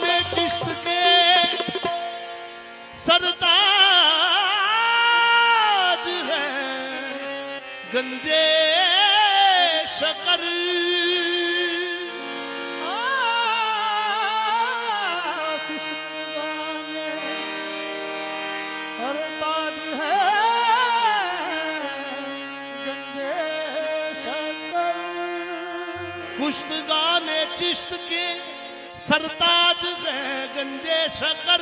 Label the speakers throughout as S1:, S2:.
S1: गाने चिश्त के सरताज है गंजे शकर। कुश्तगाने चिश्त के सरताज है गंजे शकर।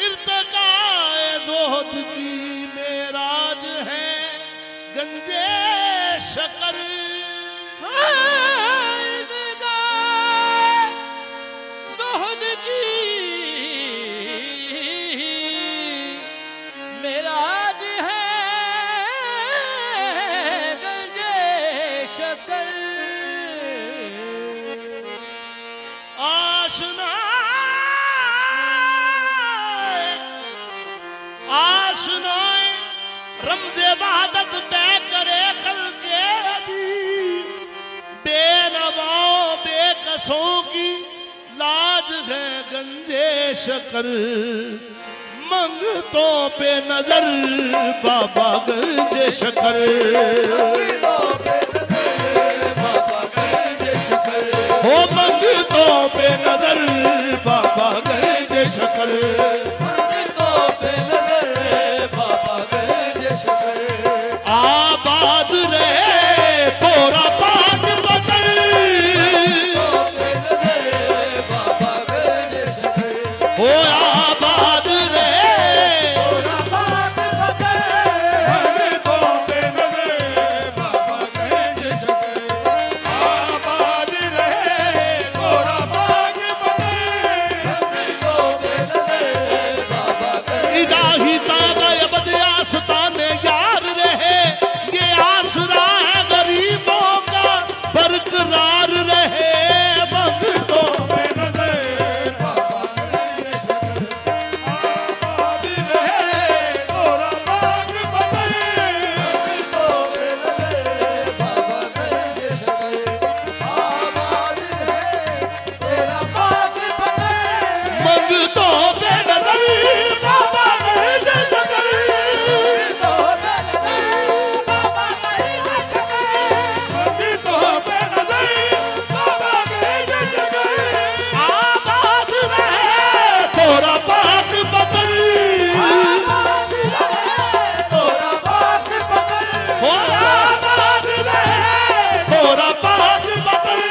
S1: इर्तिकाए ज़ोहद की मेराज है गंजे शकर।
S2: ज़ोहद की मेराज है गंजे शकर।
S1: आशनाए रमज़े वहदत तय करे खल्क़े अदी। बेनवाओ बेकसों की लाज है गंजे शकर। मंगतों पे नजर बाबा गंजे शकर। हो मंगतों पे नजर बाबा गंजे शकर। आबाद रहे तोरा पाक बदल। हो आबाद रहे तोरा पाक बदल। इलाही ताबा अबद आस्ताने यार रहे। ये आसरा है गरीबों का बरकरार रहे। मंगतों पे नजर बाबा गंजे शकर। आबाद रहे तोरा पाक बदल। मंगतों पे नजर बाबा गंजे शकर। आबाद रहे तेरा पाक बदल। मंगतों पे नजर बाबा गंजे शकर। आबाद रहे तोरा पाक बदल। हो आबाद रहे तोरा पाक बदल।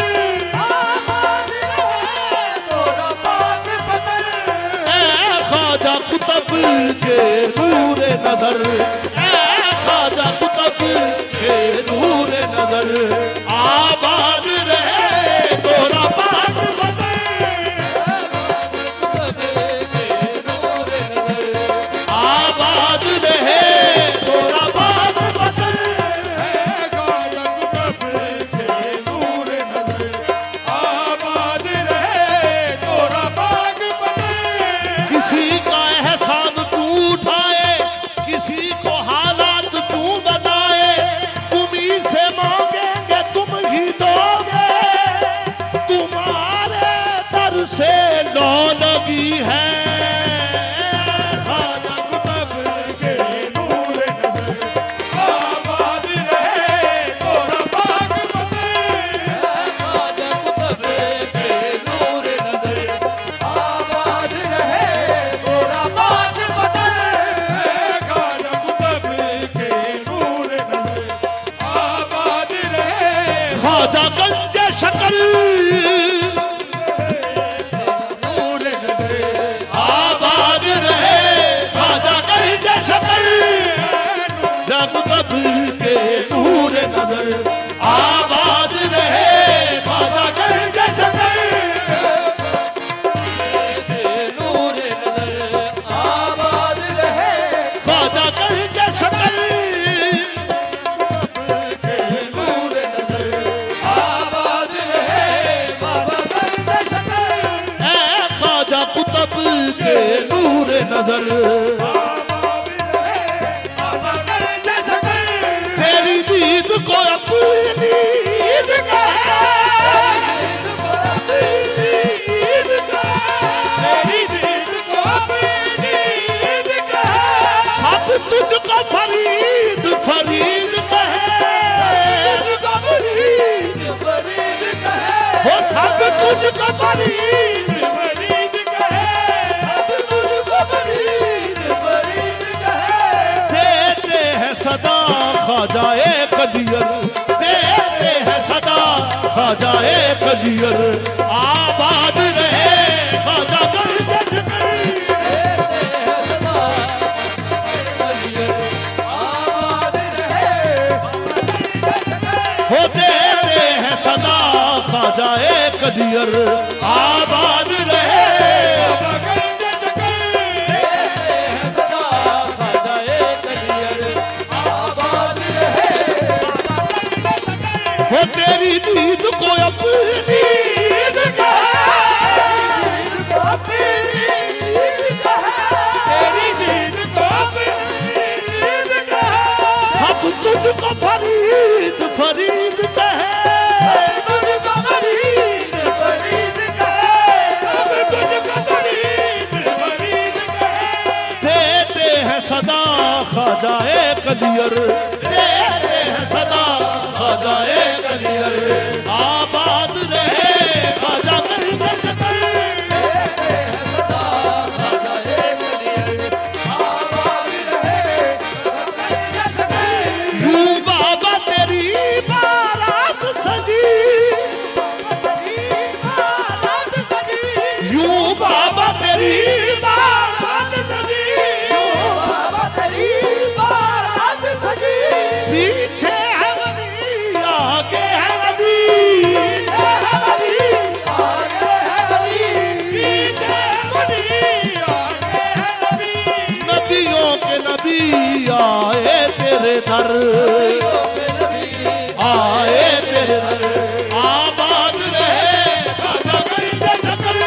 S1: ऐ ख्वाजा कुतुब के नूर नजर। ऐ ख्वाजा कुतुब के नूर नजर। आबाद रहे तोरा पाक बदल। आबाद रहे तोरा पाक बदल। किसी का एहसान तू उठाए किसी को हालात तू बताए। तुम्हीं से मांगेंगे तुम ही दोगे। तुम्हारे दर से लौ लगी है। ख्वाजा कुतुब के नूर नजर। आबाद रहे तोरा पाक बदल। ख्वाजा कुतुब के नूर नजर। आबाद रहे तोरा पाक बदल। ख्वाजा कुतुब के नूर नजर। आबाद रहे ख्वाजा गंजे शकर। आबाद रहे ख्वाजा गंजे शकर। कुतुब के नूर नजर। आबाद रहे ख्वाजा गंजे शकर। ख्वाजा गंजे शकर। ऐ ख्वाजा कुतुब के नूर नजर। तेरी दीद को अपनी ईद का कदियर, देते हैं सदा ख्वाजा कदियर। आबाद रहे ख्वाजा गंज शकर, हो देते हैं सदा ख्वाजा कदियर। आबाद रहे हो तेरी दीद को अपनी सब तुझको फरीद फरीद कहे, देते हैं सदा ख्वाजा कदियर, देते हैं सदा ख्वाजा कदियर। आबाद रहे ख्वाजा गंज शकर, यूं बाबा तेरी बारात सजी, यूं बाबा तेरी बारात सजी, पीछे है वली आगे है अली, नबियों के नबी आए तेरे दर, आए तेरे दर। आबाद रहे ख्वाजा गंज शकर,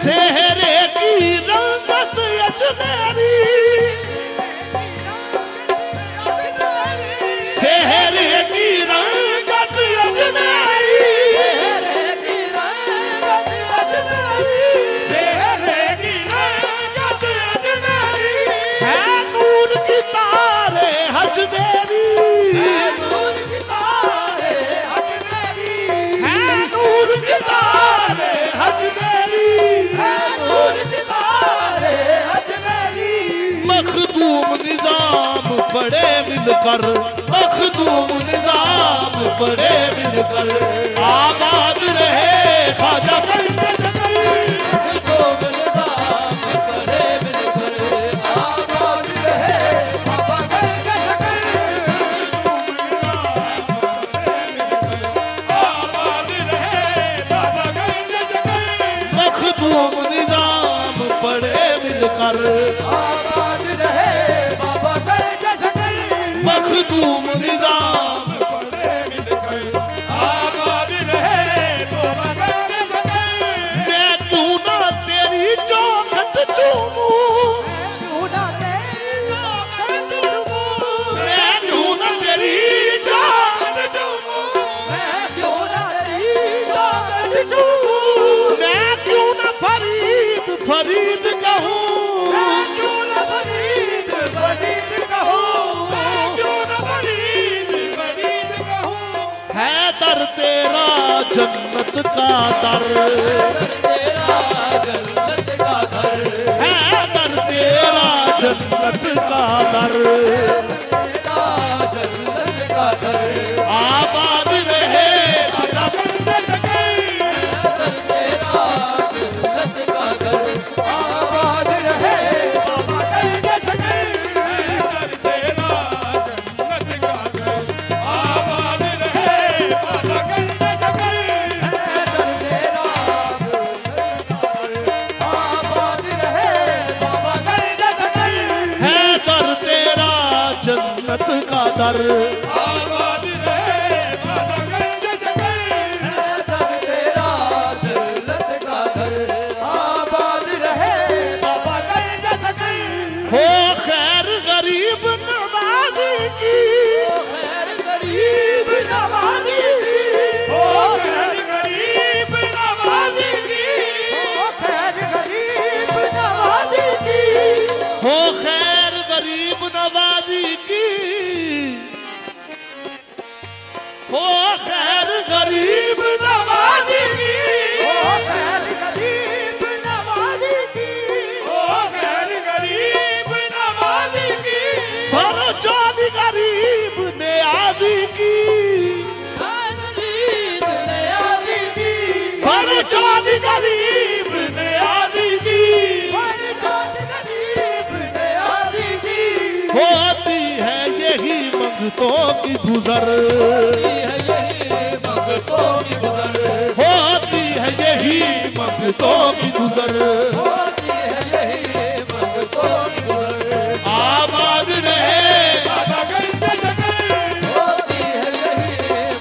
S1: सेहरे की रंगत अजमेरी, सेहरे की रंगत अजमेरी, है नूर की तारे हजमेरी, है नूर की तारे हजमेरी, मखदूम निजाम पड़े मिलकर, मखदूम निजाम पड़े मिलकर। आबाद रहे ख्वाजा गंज शकर, मखदूम निजाम पड़े मिलकर, मखदूम निजाम मैं क्यों ना तेरी चौखट चूमूं, मैं क्यों ना तेरी चौखट चूमूं, मैं क्यों ना फरीद फरीद कहूँ, है दर तेरा जन्नत का दर, है दर तेरा जन्नत का दर। आबाद रहे ख्वाजा गंज शकर, जन्नत का दर।
S2: आबाद रहे बाबा गंज शकर, दर तेरा जन्नत का दर। आबाद रहे बाबा गंज शकर,
S1: हो खैर गरीब नवाजी की,
S2: हो खैर गरीब नवाजी की, हो खैर गरीब नवाजी की, हो खैर गरीब
S1: गरीब नवाजी की
S2: ओ खैर गरीब नवाजी की
S1: ओ खैर गरीब नवाजी की भरोचादी गरीब नियाजी की
S2: गरीब नियाजी की
S1: भरोचादी गरीब नियाजी की
S2: गरीब नियाजी की
S1: होती है यही मंगतों की गुजर
S2: होती है यही मंगतों की गुजर
S1: होती है यही मंगतों की गुजर
S2: होती है यही मंगतों की गुजर
S1: आबाद रहे बाबा गंज शकर
S2: होती है यही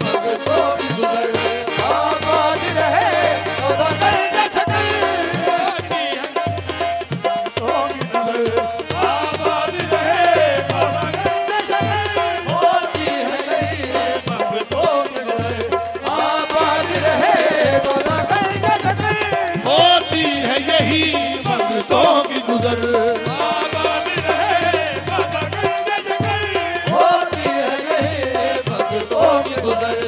S2: मंगतों की गुजर आबाद रहे बाबा गंज शकर
S1: होती है
S2: मंगतों की गुजर
S1: आबाद रहे बाबा गंज शकर
S2: होती है यही मंगतों की गुजर आबाद रहे बाबा गंज शकर
S1: होती है यही मंगतों की गुजर आबाद रहे बाबा गंज शकर
S2: होती है यही भक्तों की गुजर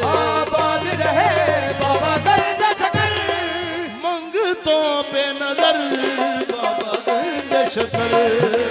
S2: आबाद रहे बाबा गंज शकर
S1: मंगतों पे नजर बाबा गंज शकर